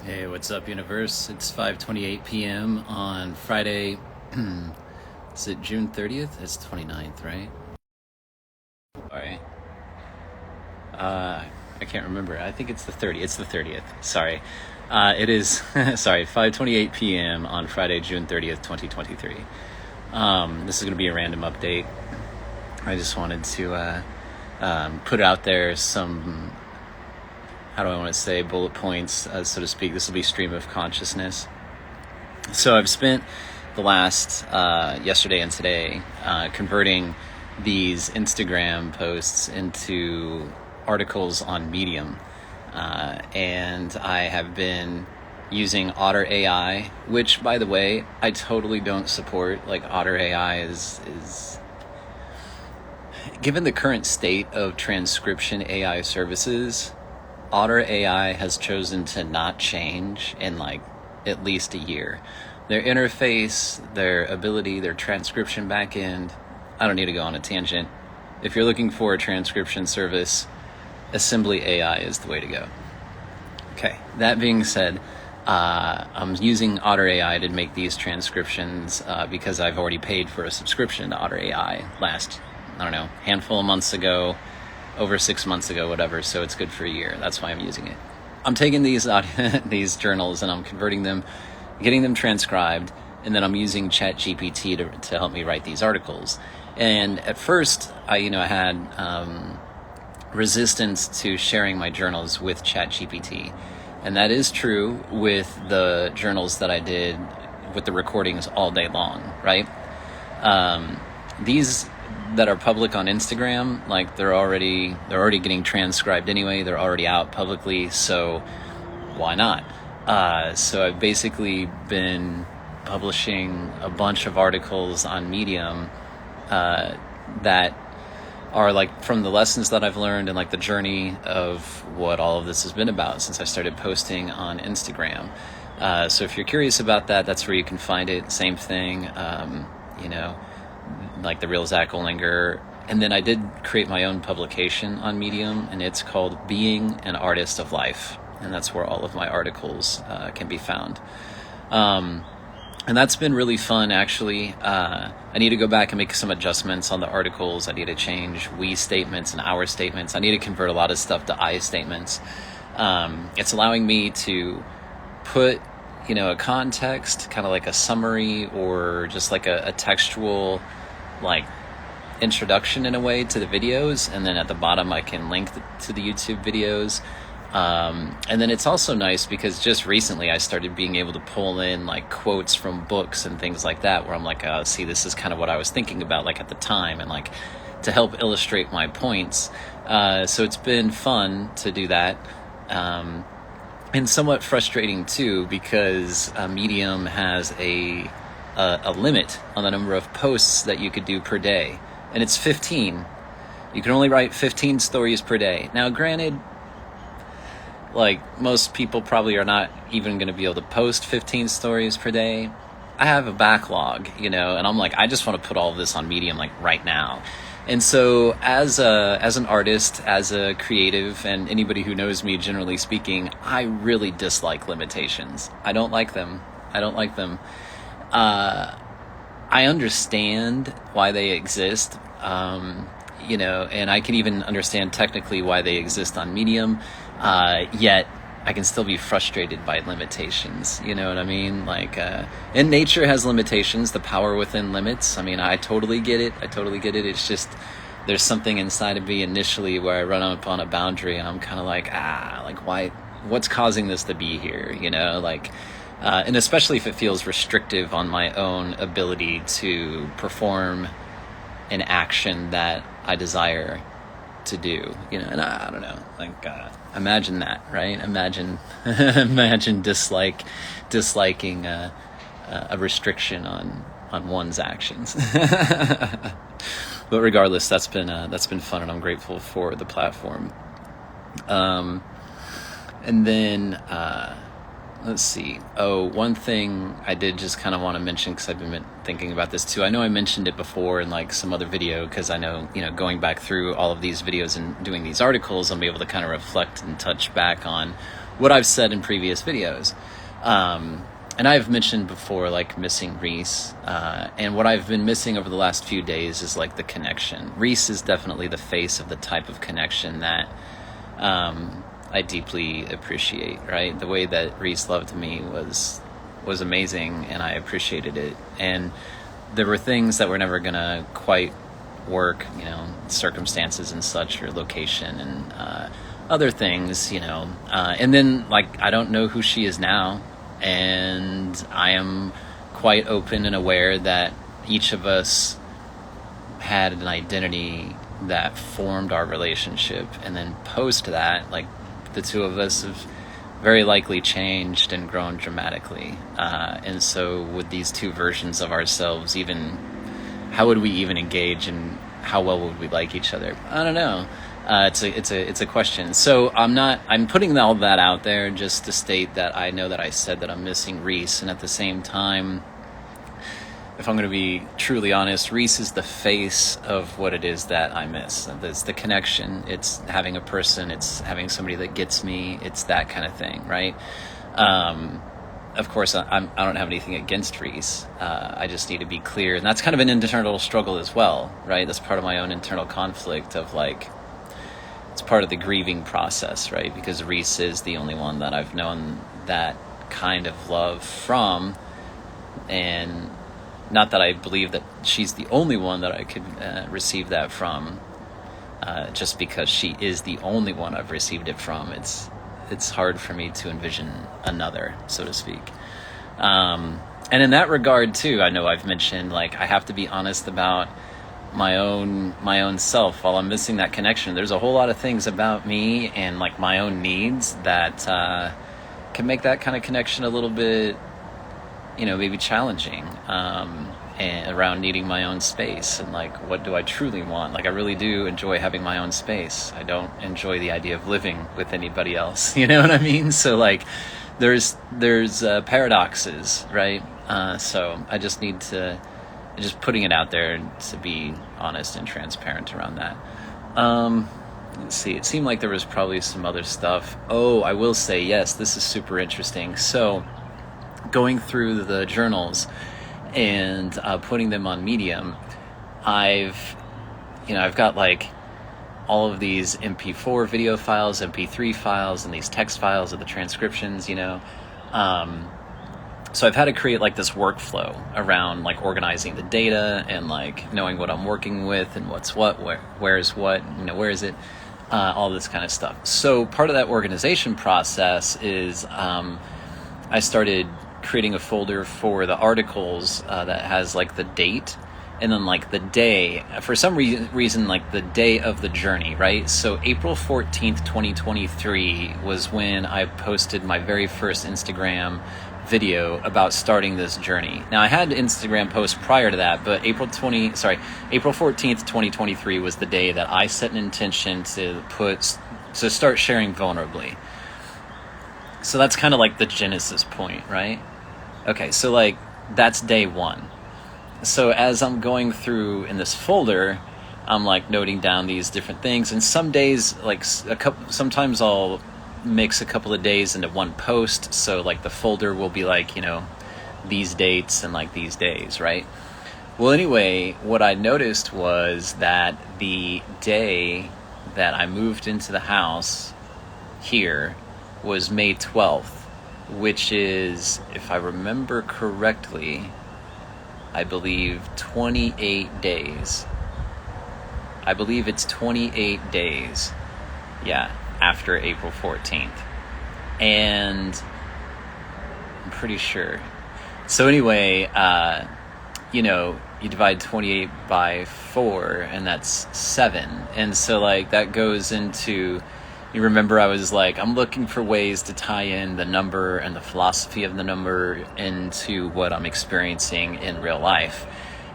Hey, what's up, universe? It's 5:28 p.m. on Friday. Is it June 30th? It's 29th, right? Sorry. I can't remember. I think it's the 30th. It's the 30th. Sorry. It is, sorry, 5:28 p.m. on Friday, June 30th, 2023. This is going to be a random update. I just wanted to put out there some, how do I want to say, bullet points, so to speak. This will be stream of consciousness. So I've spent the last yesterday and today converting these Instagram posts into articles on Medium, and I have been using Otter AI, which, by the way, I totally don't support. Like, Otter AI is given the current state of transcription AI services, Otter AI has chosen to not change in like at least a year. Their interface, their ability, their transcription backend. I don't need to go on a tangent. If you're looking for a transcription service, Assembly AI is the way to go. Okay, that being said, I'm using Otter AI to make these transcriptions because I've already paid for a subscription to Otter AI last, I don't know, handful of months ago, over 6 months ago, whatever, so it's good for a year. That's why I'm using it. I'm taking these these journals and I'm converting them, getting them transcribed, and then I'm using ChatGPT to help me write these articles. And at first, I had resistance to sharing my journals with ChatGPT. And that is true with the journals that I did with the recordings all day long, right? These that are public on Instagram, like they're already getting transcribed anyway. They're already out publicly, so why not? So I've basically been publishing a bunch of articles on Medium that are like from the lessons that I've learned and like the journey of what all of this has been about since I started posting on Instagram. So if you're curious about that, that's where you can find it. Same thing, like the real Zach Olinger. And then I did create my own publication on Medium, and it's called Being an Artist of Life. And that's where all of my articles can be found. And that's been really fun, actually. I need to go back and make some adjustments on the articles. I need to change we statements and our statements. I need to convert a lot of stuff to I statements. It's allowing me to put, a context, kind of like a summary or just like a textual, like, introduction in a way to the videos. And then at the bottom, I can link to the YouTube videos. And then it's also nice because just recently I started being able to pull in like quotes from books and things like that, where I'm like, see, this is kind of what I was thinking about like at the time, and like to help illustrate my points. So it's been fun to do that. And somewhat frustrating too, because Medium has a limit on the number of posts that you could do per day, and it's 15. You can only write 15 stories per day. Now, granted, like, most people probably are not even going to be able to post 15 stories per day. I have a backlog, and I'm like, I just want to put all of this on Medium, like, right now. And so as an artist, as a creative, and anybody who knows me, generally speaking, I really dislike limitations. I don't like them. I understand why they exist, and I can even understand technically why they exist on Medium. Yet I can still be frustrated by limitations. You know what I mean? Like, and nature has limitations, the power within limits. I mean, I totally get it. It's just, there's something inside of me initially where I run up on a boundary and I'm kind of like, why, what's causing this to be here? And especially if it feels restrictive on my own ability to perform an action that I desire to do, and I don't know, like, imagine that, right? Imagine disliking a restriction on one's actions. But regardless, that's been fun, and I'm grateful for the platform. And then let's see. Oh, one thing I did just kind of want to mention, because I've been thinking about this too. I know I mentioned it before in like some other video, because I know, going back through all of these videos and doing these articles, I'll be able to kind of reflect and touch back on what I've said in previous videos. And I've mentioned before, like, missing Reese. And what I've been missing over the last few days is, like, the connection. Reese is definitely the face of the type of connection that I deeply appreciate, right? The way that Reese loved me was amazing, and I appreciated it. And there were things that were never going to quite work, you know, circumstances and such, or location and other things, you know. And then, like, I don't know who she is now. And I am quite open and aware that each of us had an identity that formed our relationship, and then post that, like, the two of us have very likely changed and grown dramatically. And so with these two versions of ourselves, even how would we even engage, and how well would we like each other? I don't know. It's a question. So I'm putting all that out there just to state that I know that I said that I'm missing Reese, and at the same time, if I'm going to be truly honest, Reese is the face of what it is that I miss. It's the connection. It's having a person. It's having somebody that gets me. It's that kind of thing, right? Of course, I don't have anything against Reese. I just need to be clear, and that's kind of an internal struggle as well, right? That's part of my own internal conflict of, like, it's part of the grieving process, right? Because Reese is the only one that I've known that kind of love from, and not that I believe that she's the only one that I could receive that from, just because she is the only one I've received it from. It's hard for me to envision another, so to speak. And in that regard too, I know I've mentioned, like, I have to be honest about my own self. While I'm missing that connection, there's a whole lot of things about me and, like, my own needs that can make that kind of connection a little bit, you know, maybe challenging, and around needing my own space, and, like, what do I truly want? Like, I really do enjoy having my own space. I don't enjoy the idea of living with anybody else, you know what I mean? So, like, there's paradoxes, right? So I just need to, just putting it out there to be honest and transparent around that. Let's see, it seemed like there was probably some other stuff. Oh, I will say, yes, this is super interesting. So going through the journals and putting them on Medium, I've got, like, all of these MP4 video files, MP3 files, and these text files of the transcriptions, you know. So I've had to create, like, this workflow around, like, organizing the data and, like, knowing what I'm working with and what's what, where is what, you know, where is it, all this kind of stuff. So part of that organization process is I started creating a folder for the articles that has, like, the date, and then, like, the day, for some reason, like, the day of the journey, right? So April 14th, 2023 was when I posted my very first Instagram video about starting this journey. Now, I had Instagram posts prior to that, but April 14th, 2023 was the day that I set an intention to start sharing vulnerably. So that's kind of like the genesis point, right? Okay, so, like, that's day one. So as I'm going through in this folder, I'm, like, noting down these different things, and some days, like, sometimes I'll mix a couple of days into one post. So, like, the folder will be, like, you know, these dates and, like, these days, right? Well, anyway, what I noticed was that the day that I moved into the house here was May 12th, which is, if I remember correctly, I believe 28 days. I believe it's 28 days, yeah, after April 14th. And I'm pretty sure. So anyway, you know, you divide 28 by 4, and that's 7. And so, like, that goes into, you remember I was like, I'm looking for ways to tie in the number and the philosophy of the number into what I'm experiencing in real life.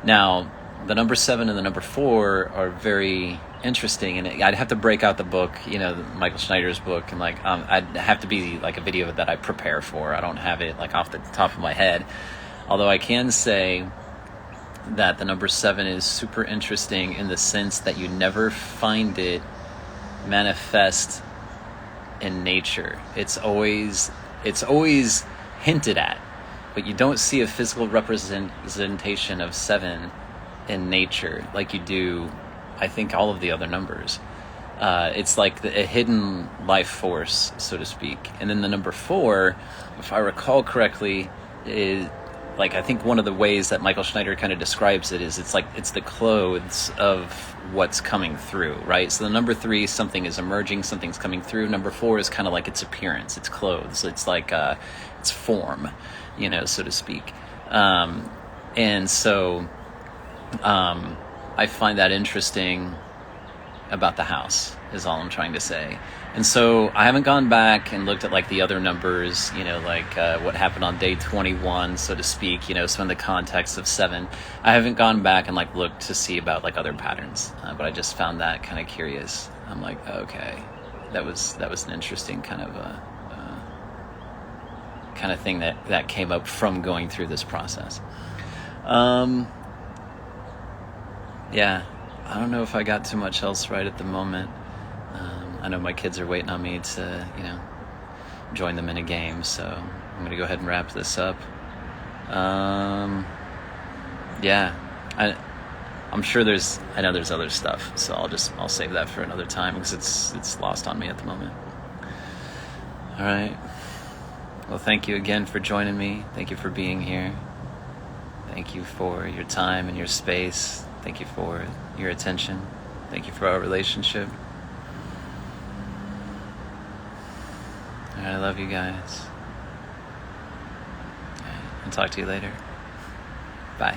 Now, the number 7 and the number 4 are very interesting, and I'd have to break out the book, you know, Michael Schneider's book, and, like, I'd have to be, like, a video that I prepare for. I don't have it, like, off the top of my head. Although I can say that the number 7 is super interesting in the sense that you never find it manifest in nature. It's always hinted at, but you don't see a physical representation of 7 in nature like you do, I think, all of the other numbers. It's like a hidden life force, so to speak. And then the number 4, if I recall correctly, is like, I think one of the ways that Michael Schneider kind of describes it is it's like it's the clothes of what's coming through, right? So the number 3, something is emerging, something's coming through. Number 4 is kind of like its appearance, its clothes. It's like its form, so to speak. And so I find that interesting about the house, is all I'm trying to say. And so I haven't gone back and looked at like the other numbers, like what happened on day 21, so to speak, so in the context of 7. I haven't gone back and like looked to see about like other patterns, but I just found that kind of curious. I'm like, okay, that was an interesting kind of thing that came up from going through this process. Yeah, I don't know if I got too much else right at the moment. I know my kids are waiting on me to, join them in a game, so I'm going to go ahead and wrap this up. Yeah, I'm sure I know there's other stuff, so I'll save that for another time because it's lost on me at the moment. All right. Well, thank you again for joining me. Thank you for being here. Thank you for your time and your space. Thank you for your attention. Thank you for our relationship. All right, I love you guys. All right, I'll talk to you later. Bye.